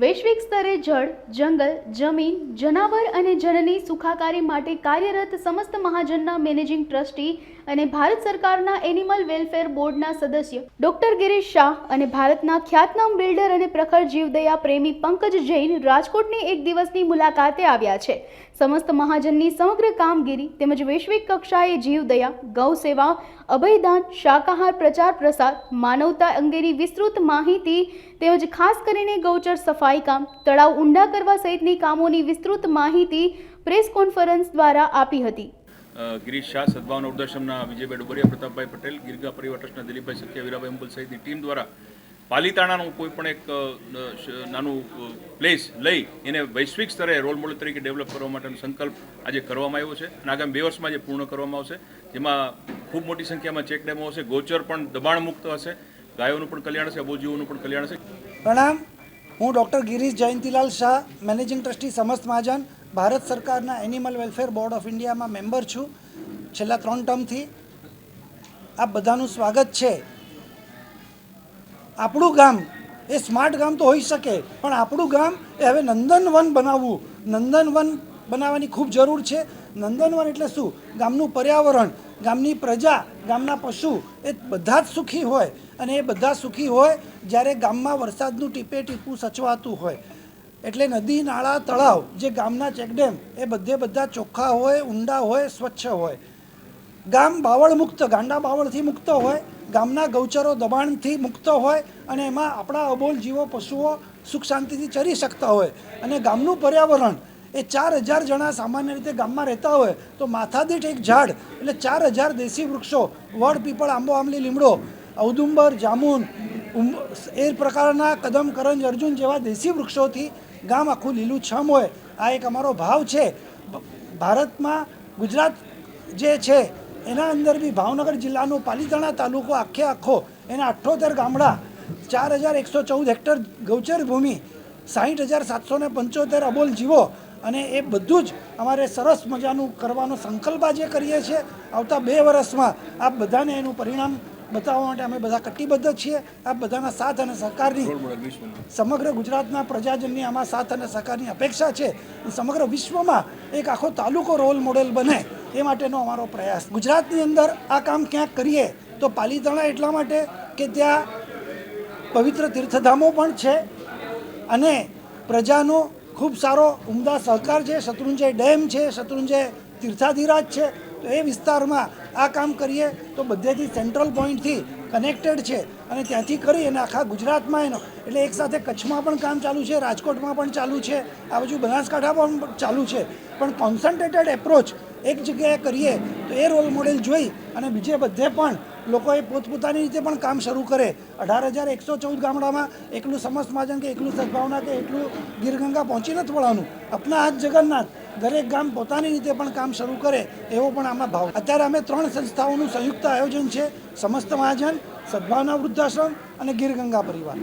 વૈશ્વિક સ્તરે જળ, જંગલ, જમીન, જનાવર અને જળની સુખાકારી માટે કાર્યરત સમસ્ત મહાજનના મેનેજિંગ ટ્રસ્ટી અને ભારત સરકારના એનિમલ વેલફેર બોર્ડના સદસ્ય ડોક્ટર ગિરીશ શાહ અને ભારતના ખ્યાતનામ બિલ્ડર અને પ્રખર જીવદયા પ્રેમી પંકજ જૈન રાજકોટની એક દિવસની મુલાકાતે આવ્યા છે. સમસ્ત મહાજનની સમગ્ર કામગીરી તેમજ વૈશ્વિક કક્ષાએ જીવદયા, ગૌ સેવા, અભયદાન, શાકાહાર પ્રચાર પ્રસાર, માનવતા અંગેની વિસ્તૃત માહિતી તેમજ ખાસ કરીને ગૌચર સફાઈ કામ, તળાવ ઊંડા કરવા સહિતની કામોની વિસ્તૃત માહિતી પ્રેસ કોન્ફરન્સ દ્વારા આપી હતી. ગિરીશ શાહ, સદભાવના વૃદ્ધાશ્રમના વિજયભાઈ ડુબરિયા, પ્રતાપભાઈ પટેલ, ગીરગા પરિવાર ટ્રસ્ટના દિલીપભાઈ સખિયા, વીરાભાઈ અંબુલ સહિતની ટીમ દ્વારા પાલીતાણાનું કોઈ પણ એક નાનું પ્લેસ લઈ એને વૈશ્વિક સ્તરે રોલ મોડલ તરીકે ડેવલપ કરવા માટેનો સંકલ્પ આજે કરવામાં આવ્યો છે અને આગામી 2 વર્ષમાં જે પૂર્ણ કરવામાં આવશે, જેમાં ખૂબ મોટી સંખ્યામાં ચેક ડેમો હશે, ગોચર પણ દબાણ મુક્ત હશે, ગાયોનું પણ કલ્યાણ હશે, અબોજીવોનું પણ કલ્યાણ હશે. પ્રણામ. હું doctor Girish Jayantilal Shah, managing trustee સમસ્ત મહાજન, ભારત સરકારના એનિમલ વેલફેર બોર્ડ ઓફ ઇન્ડિયામાં મેમ્બર છું છેલ્લા 3 ટર્મથી. આ બધાનું સ્વાગત છે. આપણું ગામ એ સ્માર્ટ ગામ તો હોઈ શકે, પણ આપણું ગામ એ હવે નંદનવન બનાવવું, નંદનવન બનાવવાની ખૂબ જરૂર છે. નંદનવન એટલે શું? ગામનું પર્યાવરણ, ગામની પ્રજા, ગામના પશુ એ બધા જ સુખી હોય, અને એ બધા સુખી હોય જ્યારે ગામમાં વરસાદનું ટીપે ટીપું સચવાતું હોય. એટલે નદી, નાળા, તળાવ, જે ગામના ચેકડેમ એ બધા ચોખ્ખા હોય, ઊંડા હોય, સ્વચ્છ હોય. ગામ બાવળ મુક્ત, ગાંડા બાવળથી મુક્ત હોય, ગામના ગૌચરો દબાણથી મુક્ત હોય, અને એમાં આપણા અબોલ જીવો, પશુઓ સુખ શાંતિથી ચરી શકતા હોય. અને ગામનું પર્યાવરણ એ 4000 જણા સામાન્ય રીતે ગામમાં રહેતા હોય તો માથાદીઠ એક ઝાડ એટલે 4000 દેશી વૃક્ષો, વડ, પીપળ, આંબો, આંબલી, લીમડો, ઔદુંબર, જામુન, એ પ્રકારના કદમ, કરંજ, અર્જુન જેવા દેશી વૃક્ષોથી ગામ આખું લીલુંછમ હોય. આ એક અમારો ભાવ છે. ભારતમાં ગુજરાત જે છે એના અંદર બી ભાવનગર જિલ્લાનો પાલીતાણા તાલુકો આખો એના 78 ગામડા, 4114 હેક્ટર ગૌચર ભૂમિ, 60,775 અબોલ જીવો, અને એ બધું જ અમારે સરસ મજાનું કરવાનો સંકલ્પ આજે કરીએ છીએ. આવતા 2 વર્ષમાં આપ બધાને એનું પરિણામ બતાવવા માટે અમે બધા કટિબદ્ધ છીએ. આ બધાના સાથ અને સહકારની, સમગ્ર ગુજરાતના પ્રજાજનની આમાં સાથ અને સહકારની અપેક્ષા છે. સમગ્ર વિશ્વમાં એક આખો તાલુકો રોલ મોડેલ બને એ માટેનો અમારો પ્રયાસ. ગુજરાતની અંદર આ કામ ક્યાંક કરીએ તો પાલીતાણા એટલા માટે કે ત્યાં પવિત્ર તીર્થધામો પણ છે અને પ્રજાનો ખૂબ સારો ઉમદા સહકાર છે. શત્રુંજય ડેમ છે, શત્રુંજય તીર્થાધિરાજ છે. તો એ વિસ્તારમાં આ કામ કરીએ તો બધેથી સેન્ટ્રલ પોઈન્ટથી કનેક્ટેડ છે, અને ત્યાંથી કરી અને આખા ગુજરાતમાં એનો, એટલે એક સાથે કચ્છમાં પણ કામ ચાલુ છે, રાજકોટમાં પણ ચાલુ છે, આ બાજુ બનાસકાંઠામાં પણ ચાલુ છે. પણ કોન્સન્ટ્રેટેડ એપ્રોચ એક જગ્યાએ કરીએ તો એ રોલ મોડેલ જોઈ અને બીજે બધે પણ લોકોએ પોતપોતાની રીતે પણ કામ શરૂ કરે. 18,114 ગામડામાં એકલું સમસ્ત મહાજન કે એકલું સદભાવના કે એકલું ગીરગંગા પહોંચી નથી વળવાનું. અપના હાથ જગન્નાથ, દરેક ગામ પોતાની રીતે પણ કામ શરૂ કરે એવો પણ આમાં ભાવ. અત્યારે અમે 3 સંસ્થાઓનું સંયુક્ત આયોજન છે: સમસ્ત મહાજન, સદભાવના વૃદ્ધાશ્રમ અને ગીરગંગા પરિવાર.